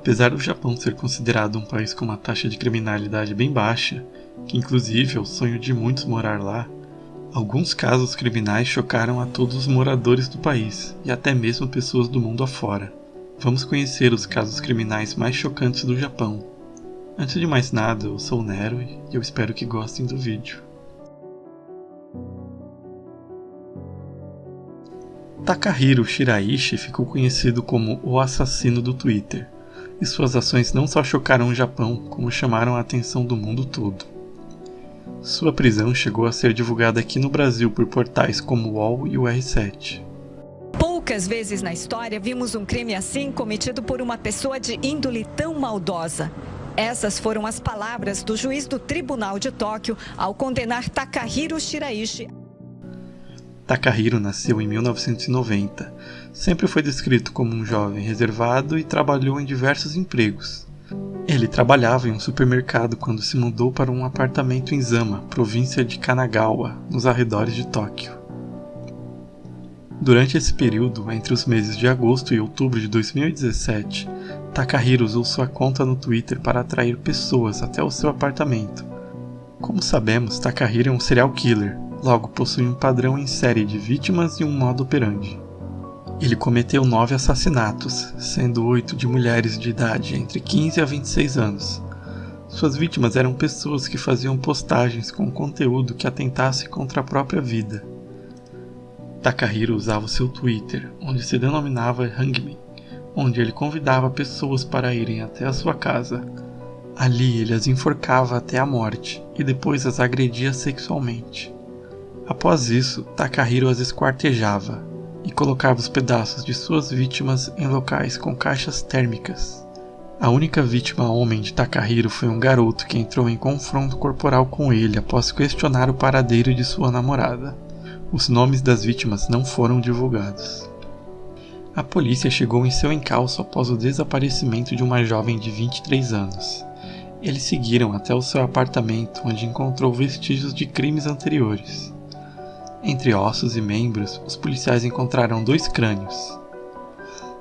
Apesar do Japão ser considerado um país com uma taxa de criminalidade bem baixa, que inclusive é o sonho de muitos morar lá, alguns casos criminais chocaram a todos os moradores do país e até mesmo pessoas do mundo afora. Vamos conhecer os casos criminais mais chocantes do Japão. Antes de mais nada, eu sou o Nero e eu espero que gostem do vídeo. Takahiro Shiraishi ficou conhecido como o assassino do Twitter, e suas ações não só chocaram o Japão, como chamaram a atenção do mundo todo. Sua prisão chegou a ser divulgada aqui no Brasil por portais como o UOL e o R7. Poucas vezes na história vimos um crime assim cometido por uma pessoa de índole tão maldosa. Essas foram as palavras do juiz do Tribunal de Tóquio ao condenar Takahiro Shiraishi. Takahiro nasceu em 1990. Sempre foi descrito como um jovem reservado e trabalhou em diversos empregos. Ele trabalhava em um supermercado quando se mudou para um apartamento em Zama, província de Kanagawa, nos arredores de Tóquio. Durante esse período, entre os meses de agosto e outubro de 2017, Takahiro usou sua conta no Twitter para atrair pessoas até o seu apartamento. Como sabemos, Takahiro é um serial killer, logo possui um padrão em série de vítimas e um modo operandi. Ele cometeu 9 assassinatos, sendo 8 de mulheres de idade entre 15 a 26 anos. Suas vítimas eram pessoas que faziam postagens com conteúdo que atentasse contra a própria vida. Takahiro usava o seu Twitter, onde se denominava Hangman, onde ele convidava pessoas para irem até a sua casa. Ali ele as enforcava até a morte e depois as agredia sexualmente. Após isso, Takahiro as esquartejava e colocava os pedaços de suas vítimas em locais com caixas térmicas. A única vítima homem de Takahiro foi um garoto que entrou em confronto corporal com ele após questionar o paradeiro de sua namorada. Os nomes das vítimas não foram divulgados. A polícia chegou em seu encalço após o desaparecimento de uma jovem de 23 anos. Eles seguiram até o seu apartamento, onde encontrou vestígios de crimes anteriores. Entre ossos e membros, os policiais encontraram 2 crânios.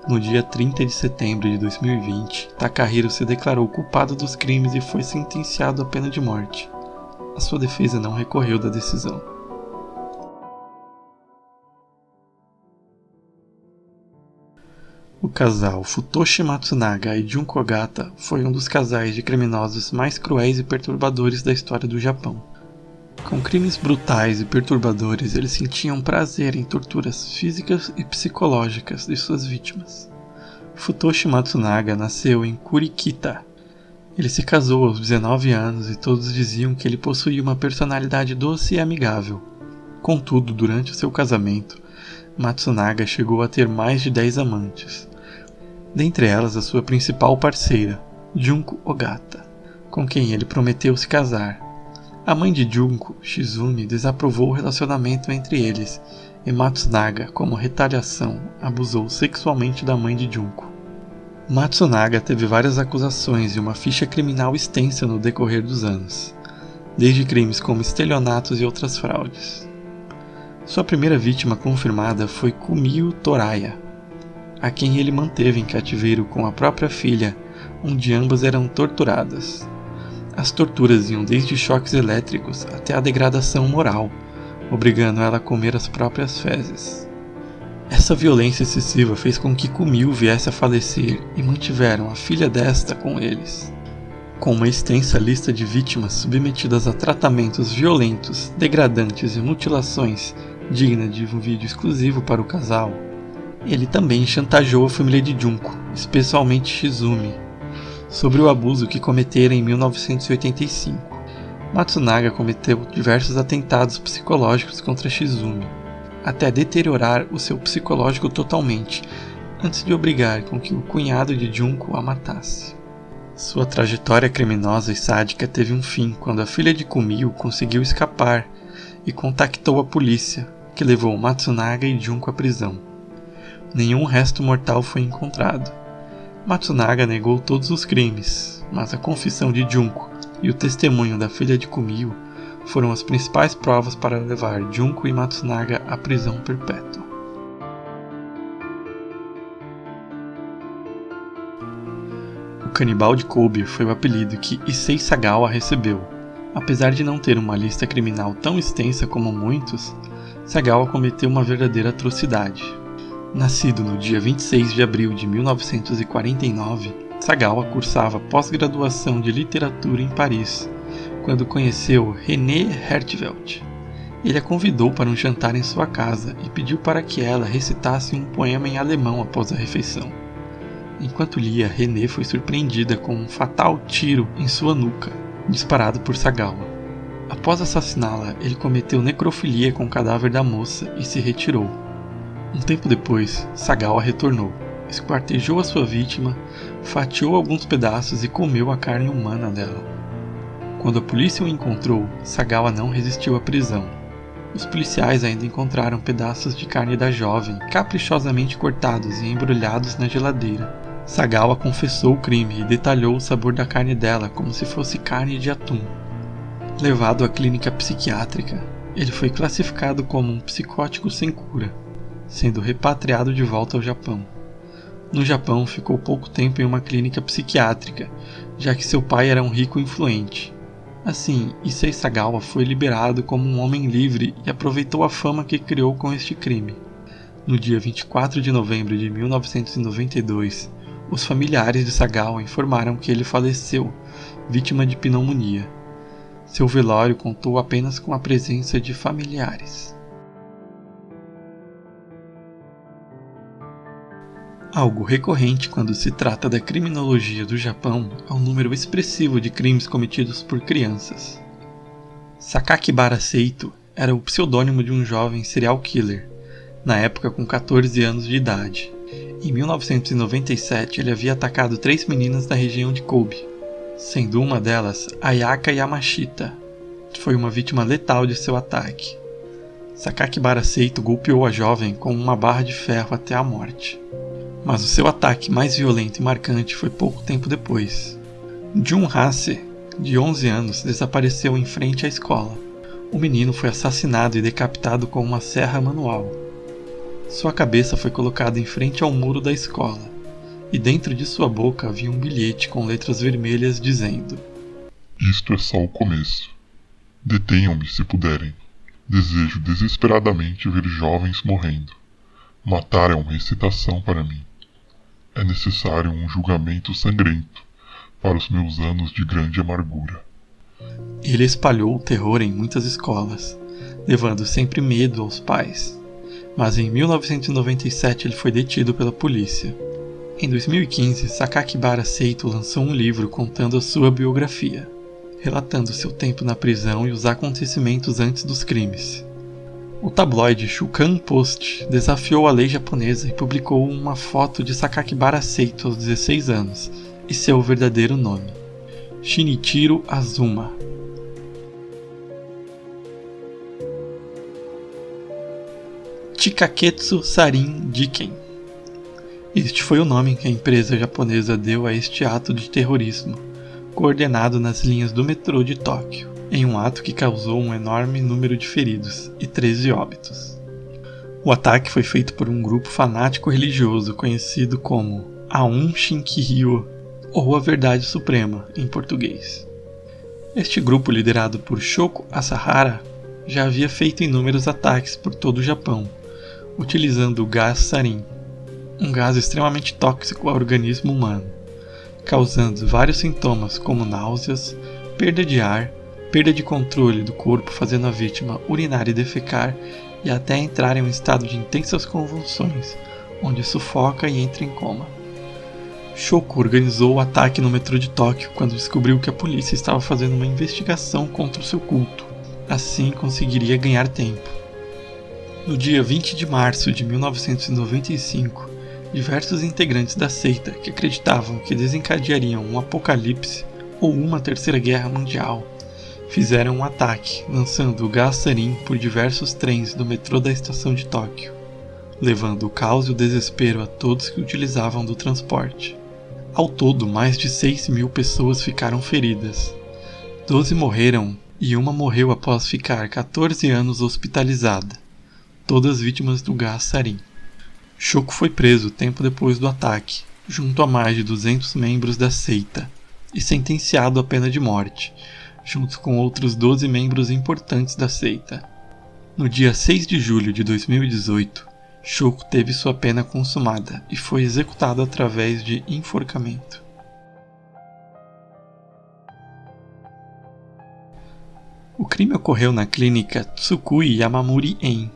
No dia 30 de setembro de 2020, Takahiro se declarou culpado dos crimes e foi sentenciado à pena de morte. A sua defesa não recorreu da decisão. O casal Futoshi Matsunaga e Junko Ogata foi um dos casais de criminosos mais cruéis e perturbadores da história do Japão. Com crimes brutais e perturbadores, eles sentiam prazer em torturas físicas e psicológicas de suas vítimas. Futoshi Matsunaga nasceu em Kurikita. Ele se casou aos 19 anos e todos diziam que ele possuía uma personalidade doce e amigável. Contudo, durante o seu casamento, Matsunaga chegou a ter mais de 10 amantes. Dentre elas, a sua principal parceira, Junko Ogata, com quem ele prometeu se casar. A mãe de Junko, Shizumi, desaprovou o relacionamento entre eles, e Matsunaga, como retaliação, abusou sexualmente da mãe de Junko. Matsunaga teve várias acusações e uma ficha criminal extensa no decorrer dos anos, desde crimes como estelionatos e outras fraudes. Sua primeira vítima confirmada foi Kumio Toraya, a quem ele manteve em cativeiro com a própria filha, onde ambas eram torturadas. As torturas iam desde choques elétricos até a degradação moral, obrigando ela a comer as próprias fezes. Essa violência excessiva fez com que Kumio viesse a falecer e mantiveram a filha desta com eles. Com uma extensa lista de vítimas submetidas a tratamentos violentos, degradantes e mutilações digna de um vídeo exclusivo para o casal, ele também chantageou a família de Junko, especialmente Shizumi, sobre o abuso que cometera em 1985. Matsunaga cometeu diversos atentados psicológicos contra Shizumi, até deteriorar o seu psicológico totalmente, antes de obrigar com que o cunhado de Junko a matasse. Sua trajetória criminosa e sádica teve um fim quando a filha de Kumio conseguiu escapar e contactou a polícia, que levou Matsunaga e Junko à prisão. Nenhum resto mortal foi encontrado. Matsunaga negou todos os crimes, mas a confissão de Junko e o testemunho da filha de Kumio foram as principais provas para levar Junko e Matsunaga à prisão perpétua. canibal de Kobe foi o apelido que Issei Sagawa recebeu. Apesar de não ter uma lista criminal tão extensa como muitos, Sagawa cometeu uma verdadeira atrocidade. Nascido no dia 26 de abril de 1949, Sagawa cursava pós-graduação de literatura em Paris, quando conheceu René Hertzfeld. Ele a convidou para um jantar em sua casa e pediu para que ela recitasse um poema em alemão após a refeição. Enquanto lia, René foi surpreendida com um fatal tiro em sua nuca, disparado por Sagawa. Após assassiná-la, ele cometeu necrofilia com o cadáver da moça e se retirou. Um tempo depois, Sagawa retornou, esquartejou a sua vítima, fatiou alguns pedaços e comeu a carne humana dela. Quando a polícia o encontrou, Sagawa não resistiu à prisão. Os policiais ainda encontraram pedaços de carne da jovem, caprichosamente cortados e embrulhados na geladeira. Sagawa confessou o crime e detalhou o sabor da carne dela como se fosse carne de atum. Levado à clínica psiquiátrica, ele foi classificado como um psicótico sem cura, sendo repatriado de volta ao Japão. No Japão, ficou pouco tempo em uma clínica psiquiátrica, já que seu pai era um rico influente. Assim, Issei Sagawa foi liberado como um homem livre e aproveitou a fama que criou com este crime. No dia 24 de novembro de 1992, os familiares de Sagawa informaram que ele faleceu, vítima de pneumonia. Seu velório contou apenas com a presença de familiares. Algo recorrente quando se trata da criminologia do Japão é o número expressivo de crimes cometidos por crianças. Sakakibara Seito era o pseudônimo de um jovem serial killer, na época com 14 anos de idade. Em 1997, ele havia atacado 3 meninas da região de Kobe, sendo uma delas Ayaka Yamashita, que foi uma vítima letal de seu ataque. Sakakibara Seito golpeou a jovem com uma barra de ferro até a morte. Mas o seu ataque mais violento e marcante foi pouco tempo depois. Jun Hase, de 11 anos, desapareceu em frente à escola. O menino foi assassinado e decapitado com uma serra manual. Sua cabeça foi colocada em frente ao muro da escola, e dentro de sua boca havia um bilhete com letras vermelhas dizendo: "Isto é só o começo. Detenham-me se puderem. Desejo desesperadamente ver jovens morrendo. Matar é uma excitação para mim. É necessário um julgamento sangrento para os meus anos de grande amargura." Ele espalhou o terror em muitas escolas, levando sempre medo aos pais. Mas em 1997 ele foi detido pela polícia. Em 2015, Sakakibara Seito lançou um livro contando a sua biografia, relatando seu tempo na prisão e os acontecimentos antes dos crimes. O tabloide Shukan Post desafiou a lei japonesa e publicou uma foto de Sakakibara Seito aos 16 anos e seu verdadeiro nome, Shinichiro Azuma. Chikaketsu Sarin Jiken. Este foi o nome que a empresa japonesa deu a este ato de terrorismo, coordenado nas linhas do metrô de Tóquio, em um ato que causou um enorme número de feridos e 13 óbitos. O ataque foi feito por um grupo fanático religioso conhecido como Aum Shinryu, ou a Verdade Suprema, em português. Este grupo, liderado por Shoko Asahara, já havia feito inúmeros ataques por todo o Japão, utilizando o gás sarin, um gás extremamente tóxico ao organismo humano, causando vários sintomas como náuseas, perda de ar, perda de controle do corpo, fazendo a vítima urinar e defecar e até entrar em um estado de intensas convulsões, onde sufoca e entra em coma. Shoko organizou o ataque no metrô de Tóquio quando descobriu que a polícia estava fazendo uma investigação contra o seu culto. Assim conseguiria ganhar tempo. No dia 20 de março de 1995, diversos integrantes da seita que acreditavam que desencadeariam um apocalipse ou uma terceira guerra mundial fizeram um ataque, lançando o gás sarin por diversos trens do metrô da estação de Tóquio, levando o caos e o desespero a todos que utilizavam do transporte. Ao todo, mais de 6.000 pessoas ficaram feridas. 12 morreram e uma morreu após ficar 14 anos hospitalizada, todas vítimas do gás sarin. Shoko foi preso tempo depois do ataque, junto a mais de 200 membros da seita, e sentenciado à pena de morte, junto com outros 12 membros importantes da seita. No dia 6 de julho de 2018, Shoko teve sua pena consumada e foi executado através de enforcamento. O crime ocorreu na clínica Tsukui Yamamuri-en.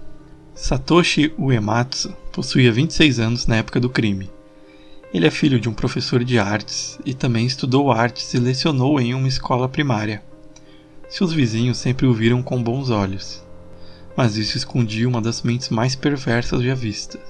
Satoshi Uematsu possuía 26 anos na época do crime. Ele é filho de um professor de artes e também estudou artes e lecionou em uma escola primária. Seus vizinhos sempre o viram com bons olhos, mas isso escondia uma das mentes mais perversas já vistas.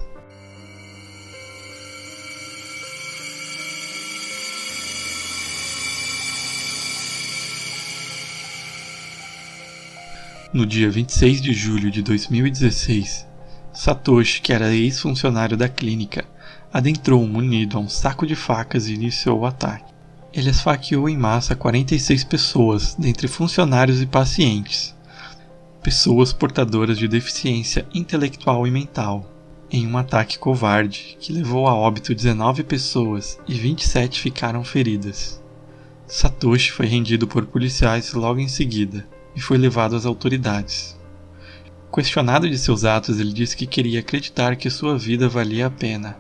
No dia 26 de julho de 2016, Satoshi, que era ex-funcionário da clínica, adentrou munido a um saco de facas e iniciou o ataque. Ele esfaqueou em massa 46 pessoas, dentre funcionários e pacientes, pessoas portadoras de deficiência intelectual e mental, em um ataque covarde que levou a óbito 19 pessoas e 27 ficaram feridas. Satoshi foi rendido por policiais logo em seguida e foi levado às autoridades. Questionado de seus atos, ele disse que queria acreditar que sua vida valia a pena.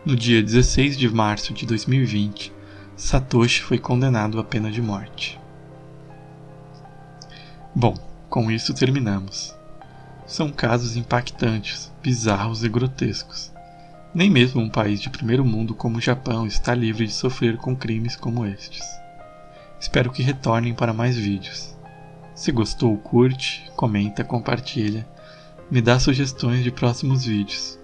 No dia 16 de março de 2020, Satoshi foi condenado à pena de morte. Bom, com isso terminamos. São casos impactantes, bizarros e grotescos. Nem mesmo um país de primeiro mundo como o Japão está livre de sofrer com crimes como estes. Espero que retornem para mais vídeos. Se gostou, curte, comenta, compartilha, me dá sugestões de próximos vídeos.